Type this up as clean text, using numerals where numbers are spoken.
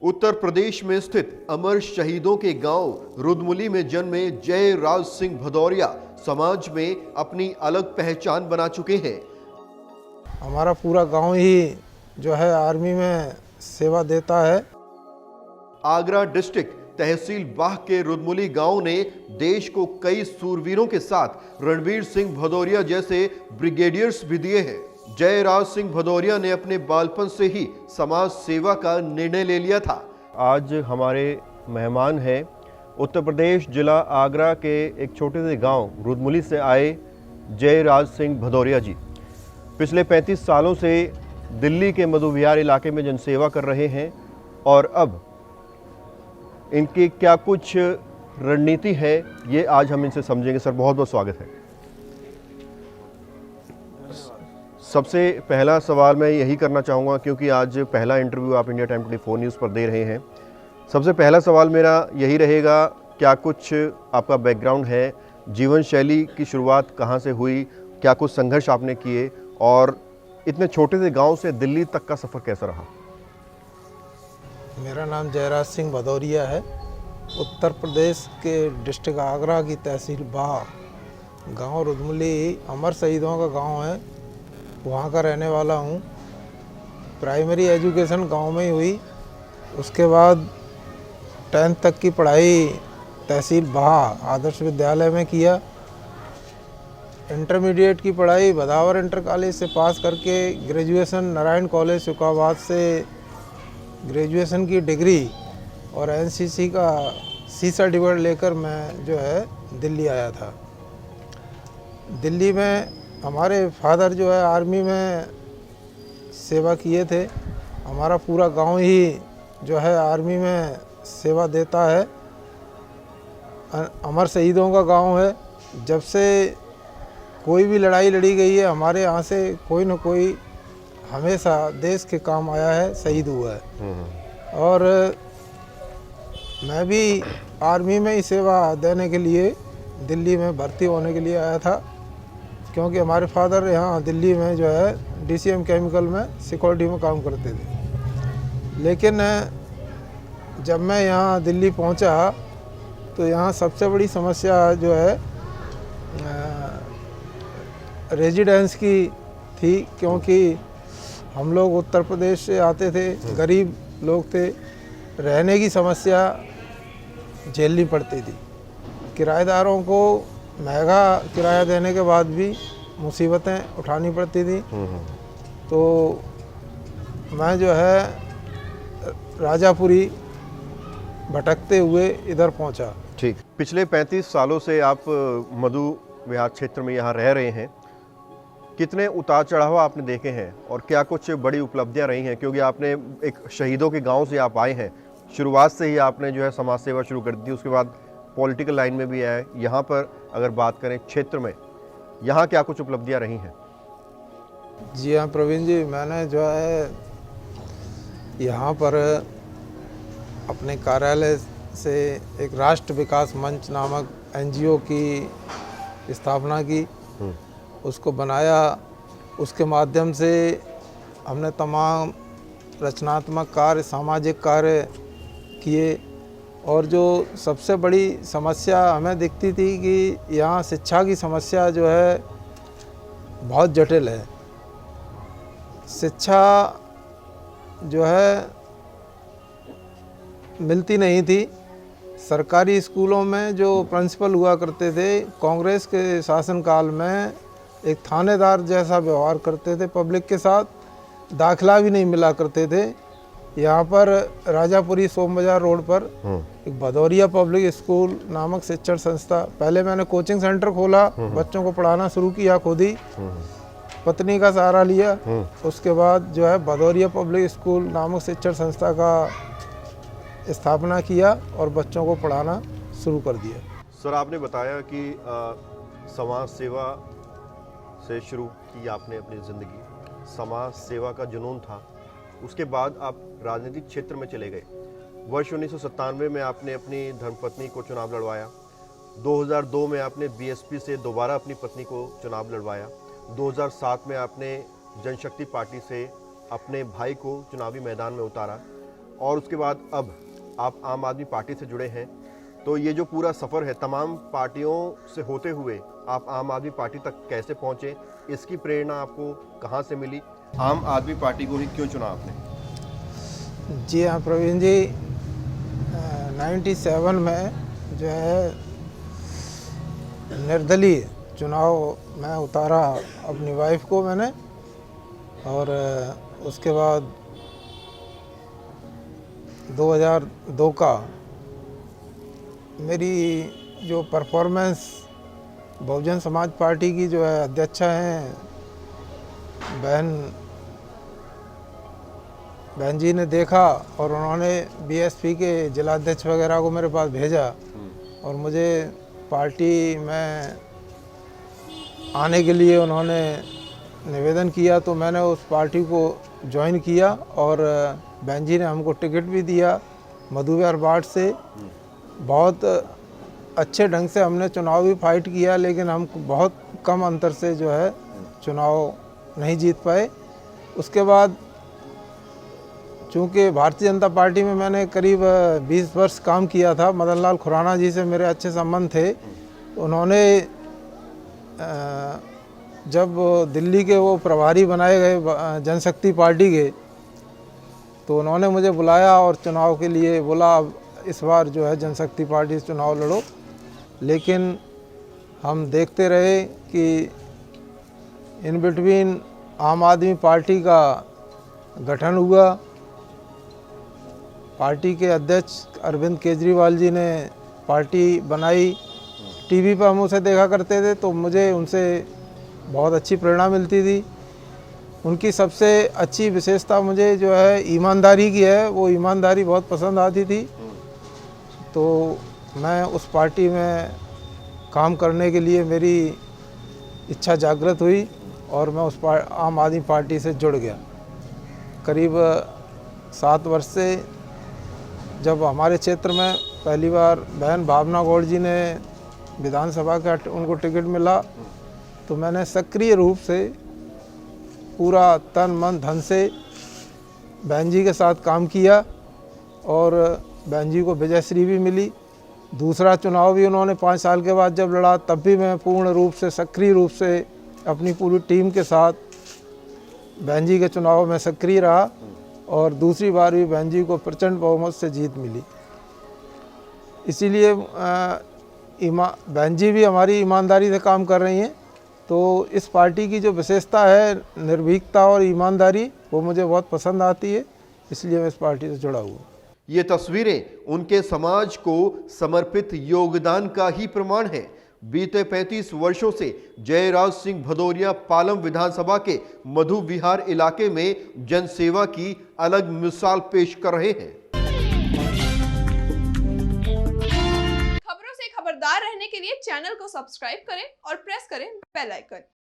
उत्तर प्रदेश में स्थित अमर शहीदों के गांव रुदमुली में जन्मे जय राज सिंह भदौरिया समाज में अपनी अलग पहचान बना चुके हैं। हमारा पूरा गांव ही जो है आर्मी में सेवा देता है। आगरा डिस्ट्रिक्ट तहसील बाह के रुदमुली गांव ने देश को कई सूरवीरों के साथ रणवीर सिंह भदौरिया जैसे ब्रिगेडियर्स भी दिए हैं। जय राज सिंह भदौरिया ने अपने बालपन से ही समाज सेवा का निर्णय ले लिया था। आज हमारे मेहमान हैं उत्तर प्रदेश जिला आगरा के एक छोटे से गांव रुदमुली से आए जय राज सिंह भदौरिया जी। पिछले 35 सालों से दिल्ली के मधु विहार इलाके में जनसेवा कर रहे हैं और अब इनकी क्या कुछ रणनीति है ये आज हम इनसे समझेंगे। सर बहुत बहुत स्वागत है। सबसे पहला सवाल मैं यही करना चाहूँगा क्योंकि आज पहला इंटरव्यू आप इंडिया टाइम 24 न्यूज़ पर दे रहे हैं। सबसे पहला सवाल मेरा यही रहेगा, क्या कुछ आपका बैकग्राउंड है, जीवन शैली की शुरुआत कहाँ से हुई, क्या कुछ संघर्ष आपने किए और इतने छोटे से गांव से दिल्ली तक का सफ़र कैसा रहा? मेरा नाम जयराज सिंह भदौरिया है। उत्तर प्रदेश के डिस्ट्रिक्ट आगरा की तहसील बाह गांव रुदमुली अमर शहीदों का गांव है, वहाँ का रहने वाला हूँ। प्राइमरी एजुकेशन गांव में ही हुई। उसके बाद 10th तक की पढ़ाई तहसील बाह आदर्श विद्यालय में किया। इंटरमीडिएट की पढ़ाई भदावर इंटर कॉलेज से पास करके ग्रेजुएशन नारायण कॉलेज शुकाबाद से ग्रेजुएशन की डिग्री और एनसीसी का सी सर्टिफिकेट लेकर मैं जो है दिल्ली आया था। दिल्ली में हमारे फादर जो है आर्मी में सेवा किए थे। हमारा पूरा गांव ही जो है आर्मी में सेवा देता है। अमर शहीदों का गांव है। जब से कोई भी लड़ाई लड़ी गई है हमारे यहाँ से कोई न कोई हमेशा देश के काम आया है, शहीद हुआ है। और मैं भी आर्मी में ही सेवा देने के लिए दिल्ली में भर्ती होने के लिए आया था, क्योंकि हमारे फादर यहाँ दिल्ली में जो है डीसीएम केमिकल में सिक्योरिटी में काम करते थे। लेकिन जब मैं यहाँ दिल्ली पहुँचा तो यहाँ सबसे बड़ी समस्या जो है रेजिडेंस की थी, क्योंकि हम लोग उत्तर प्रदेश से आते थे, गरीब लोग थे, रहने की समस्या झेलनी पड़ती थी। किराएदारों को महंगा किराया देने के बाद भी मुसीबतें उठानी पड़ती थी। तो मैं जो है राजापुरी भटकते हुए इधर पहुंचा। ठीक, पिछले 35 सालों से आप मधु विहार क्षेत्र में यहाँ रह रहे हैं। कितने उतार चढ़ाव आपने देखे हैं और क्या कुछ बड़ी उपलब्धियाँ रही हैं? क्योंकि आपने एक शहीदों के गांव से आप आए हैं, शुरुआत से ही आपने जो है समाज सेवा शुरू कर दी, उसके बाद पॉलिटिकल लाइन में भी आए। यहाँ पर अगर बात करें क्षेत्र में, यहाँ क्या कुछ उपलब्धियाँ रही हैं? जी हाँ प्रवीण जी, मैंने जो है यहाँ पर अपने कार्यालय से एक राष्ट्र विकास मंच नामक एनजीओ की स्थापना की, उसको बनाया। उसके माध्यम से हमने तमाम रचनात्मक कार्य, सामाजिक कार्य किए। और जो सबसे बड़ी समस्या हमें दिखती थी कि यहाँ शिक्षा की समस्या जो है बहुत जटिल है। शिक्षा जो है मिलती नहीं थी। सरकारी स्कूलों में जो प्रिंसिपल हुआ करते थे, कांग्रेस के शासनकाल में एक थानेदार जैसा व्यवहार करते थे पब्लिक के साथ, दाखिला भी नहीं मिला करते थे। यहाँ पर राजापुरी सोम बाजार रोड पर एक भदौरिया पब्लिक स्कूल नामक शिक्षण संस्था, पहले मैंने कोचिंग सेंटर खोला, बच्चों को पढ़ाना शुरू किया खुद ही, पत्नी का सहारा लिया। उसके बाद जो है भदौरिया पब्लिक स्कूल नामक शिक्षण संस्था का स्थापना किया और बच्चों को पढ़ाना शुरू कर दिया। सर, आपने बताया कि समाज सेवा से शुरू की आपने अपनी ज़िंदगी, समाज सेवा का जुनून था। उसके बाद आप राजनीतिक क्षेत्र में चले गए। वर्ष 1997 में आपने अपनी धर्मपत्नी को चुनाव लड़वाया। 2002 में आपने बीएसपी से दोबारा अपनी पत्नी को चुनाव लड़वाया। 2007 में आपने जनशक्ति पार्टी से अपने भाई को चुनावी मैदान में उतारा। और उसके बाद अब आप आम आदमी पार्टी से जुड़े हैं, तो ये जो पूरा सफ़र है तमाम पार्टियों से होते हुए आप आम आदमी पार्टी तक कैसे पहुँचे, इसकी प्रेरणा आपको कहाँ से मिली? आम आदमी पार्टी को ही क्यों चुना आपने? जी हाँ प्रवीण जी, 97 में जो है निर्दलीय चुनाव में उतारा अपनी वाइफ को मैंने, और उसके बाद 2002 का मेरी जो परफॉर्मेंस बहुजन समाज पार्टी की जो है अध्यक्षा हैं बहन जी ने देखा, और उन्होंने बीएसपी के जिलाध्यक्ष वगैरह को मेरे पास भेजा और मुझे पार्टी में आने के लिए उन्होंने निवेदन किया। तो मैंने उस पार्टी को ज्वाइन किया और बहन जी ने हमको टिकट भी दिया मधुविहार वार्ड से। बहुत अच्छे ढंग से हमने चुनाव भी फाइट किया, लेकिन हम बहुत कम अंतर से जो है चुनाव नहीं जीत पाए। उसके बाद चूँकि भारतीय जनता पार्टी में मैंने करीब 20 वर्ष काम किया था, मदन लाल खुराना जी से मेरे अच्छे संबंध थे। तो उन्होंने जब दिल्ली के वो प्रभारी बनाए गए जनशक्ति पार्टी के, तो उन्होंने मुझे बुलाया और चुनाव के लिए बोला अब इस बार जो है जनशक्ति पार्टी से चुनाव लड़ो। लेकिन हम देखते रहे कि इन बिटवीन आम आदमी पार्टी का गठन हुआ। पार्टी के अध्यक्ष अरविंद केजरीवाल जी ने पार्टी बनाई। टीवी पर हम उसे देखा करते थे तो मुझे उनसे बहुत अच्छी प्रेरणा मिलती थी। उनकी सबसे अच्छी विशेषता मुझे जो है ईमानदारी की है, वो ईमानदारी बहुत पसंद आती थी। तो मैं उस पार्टी में काम करने के लिए मेरी इच्छा जागृत हुई और मैं उस आम आदमी पार्टी से जुड़ गया। करीब 7 वर्ष से जब हमारे क्षेत्र में पहली बार बहन भावना गौड़ जी ने विधानसभा का उनको टिकट मिला, तो मैंने सक्रिय रूप से पूरा तन मन धन से बहन जी के साथ काम किया और बहन जी को विजयश्री भी मिली। दूसरा चुनाव भी उन्होंने 5 साल के बाद जब लड़ा, तब भी मैं पूर्ण रूप से सक्रिय रूप से अपनी पूरी टीम के साथ बहन जी के चुनाव में सक्रिय रहा और दूसरी बार भी बहन जी को प्रचंड बहुमत से जीत मिली। इसीलिए बहन जी भी हमारी ईमानदारी से काम कर रही हैं। तो इस पार्टी की जो विशेषता है निर्भीकता और ईमानदारी, वो मुझे बहुत पसंद आती है, इसलिए मैं इस पार्टी से जुड़ा हुआ। ये तस्वीरें उनके समाज को समर्पित योगदान का ही प्रमाण है। बीते 35 वर्षों से जयराज सिंह भदौरिया पालम विधानसभा के मधुविहार इलाके में जनसेवा की अलग मिसाल पेश कर रहे हैं। खबरों से खबरदार रहने के लिए चैनल को सब्सक्राइब करें और प्रेस करें बेल आइकन।